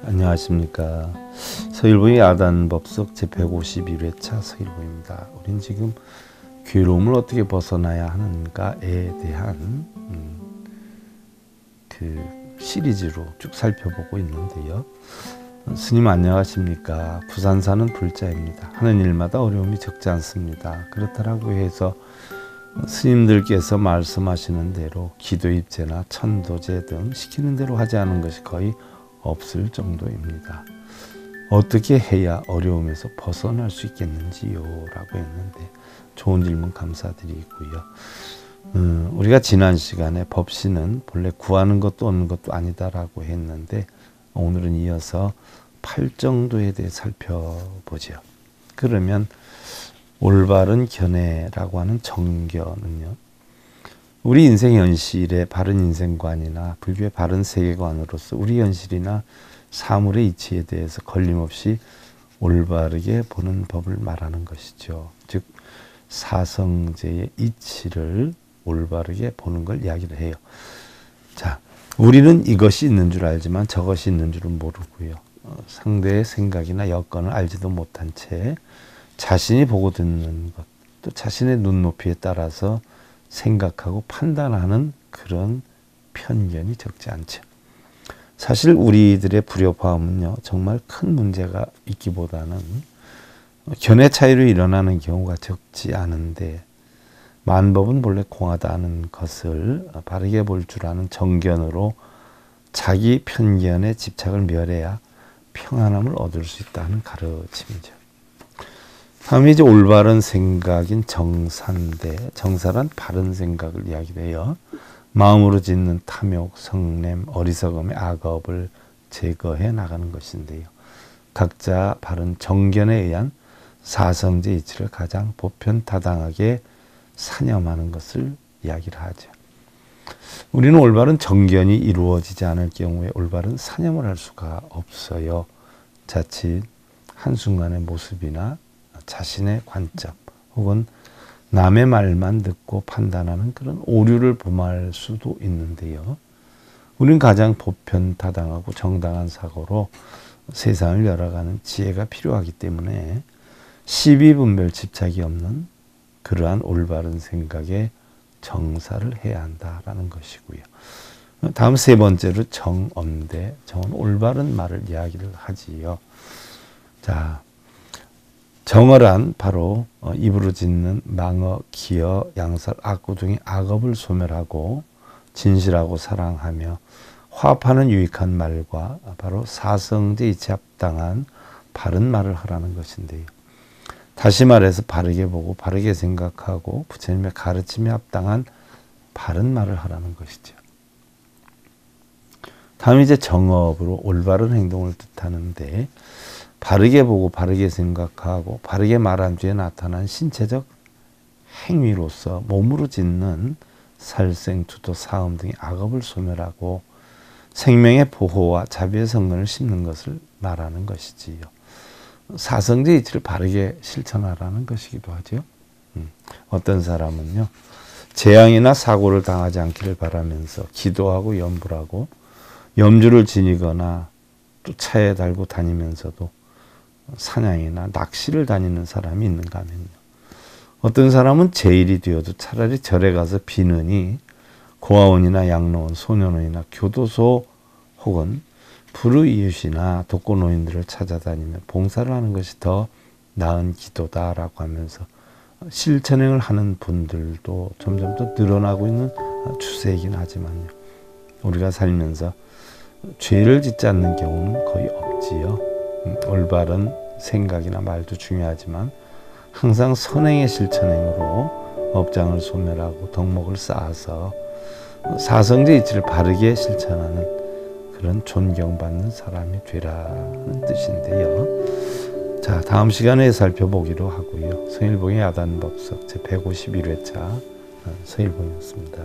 안녕하십니까. 서일보의 야단법석 제151회차 서일보입니다. 우린 지금 괴로움을 어떻게 벗어나야 하는가에 대한 그 시리즈로 쭉 살펴보고 있는데요. 스님 안녕하십니까. 부산 사는 불자입니다. 하는 일마다 어려움이 적지 않습니다. 그렇다라고 해서 스님들께서 말씀하시는 대로 기도입제나 천도제 등 시키는 대로 하지 않은 것이 거의 없을 정도입니다. 어떻게 해야 어려움에서 벗어날 수 있겠는지요? 라고 했는데 좋은 질문 감사드리고요. 우리가 지난 시간에 법신은 본래 구하는 것도 얻는 것도 아니다라고 했는데 오늘은 이어서 팔정도에 대해 살펴보죠. 그러면 올바른 견해라고 하는 정견은요, 우리 인생 현실의 바른 인생관이나 불교의 바른 세계관으로서 우리 현실이나 사물의 이치에 대해서 걸림없이 올바르게 보는 법을 말하는 것이죠. 즉 사성제의 이치를 올바르게 보는 걸 이야기를 해요. 자, 우리는 이것이 있는 줄 알지만 저것이 있는 줄은 모르고요. 상대의 생각이나 여건을 알지도 못한 채 자신이 보고 듣는 것, 또 자신의 눈높이에 따라서 생각하고 판단하는 그런 편견이 적지 않죠. 사실 우리들의 불협화음은요, 정말 큰 문제가 있기보다는 견해 차이로 일어나는 경우가 적지 않은데, 만법은 본래 공하다는 것을 바르게 볼 줄 아는 정견으로 자기 편견에 집착을 멸해야 평안함을 얻을 수 있다는 가르침이죠. 다음에 이제 올바른 생각인 정사인데, 정사란 바른 생각을 이야기해요. 마음으로 짓는 탐욕, 성냄, 어리석음의 악업을 제거해 나가는 것인데요. 각자 바른 정견에 의한 사성제 이치를 가장 보편타당하게 사념하는 것을 이야기를 하죠. 우리는 올바른 정견이 이루어지지 않을 경우에 올바른 사념을 할 수가 없어요. 자칫 한순간의 모습이나 자신의 관점 혹은 남의 말만 듣고 판단하는 그런 오류를 범할 수도 있는데요. 우리는 가장 보편타당하고 정당한 사고로 세상을 열어가는 지혜가 필요하기 때문에 시비분별 집착이 없는 그러한 올바른 생각에 정사를 해야 한다라는 것이고요. 다음 세 번째로 정엄대, 정은 올바른 말을 이야기를 하지요. 자, 정어란 바로 입으로 짓는 망어, 기어, 양설, 악구 등의 악업을 소멸하고 진실하고 사랑하며 화합하는 유익한 말과 바로 사성제 이치 합당한 바른 말을 하라는 것인데요. 다시 말해서 바르게 보고 바르게 생각하고 부처님의 가르침에 합당한 바른 말을 하라는 것이죠. 다음 이제 정업으로 올바른 행동을 뜻하는데, 바르게 보고 바르게 생각하고 바르게 말한 뒤에 나타난 신체적 행위로서 몸으로 짓는 살생, 투도, 사음 등의 악업을 소멸하고 생명의 보호와 자비의 성근을 심는 것을 말하는 것이지요. 사성제 이치를 바르게 실천하라는 것이기도 하죠. 어떤 사람은요, 재앙이나 사고를 당하지 않기를 바라면서 기도하고 염불하고 염주를 지니거나 또 차에 달고 다니면서도 사냥이나 낚시를 다니는 사람이 있는가 하면요. 어떤 사람은 제일이 되어도 차라리 절에 가서 비느니 고아원이나 양로원, 소년원이나 교도소 혹은 불우이웃이나 독거노인들을 찾아다니며 봉사를 하는 것이 더 나은 기도다라고 하면서 실천행을 하는 분들도 점점 더 늘어나고 있는 추세이긴 하지만요. 우리가 살면서 죄를 짓지 않는 경우는 거의 없지요. 올바른 생각이나 말도 중요하지만 항상 선행의 실천행으로 업장을 소멸하고 덕목을 쌓아서 사성제 이치를 바르게 실천하는 그런 존경받는 사람이 되라는 뜻인데요. 자, 다음 시간에 살펴보기로 하고요. 서일봉의 야단법석 제151회차 서일봉이었습니다.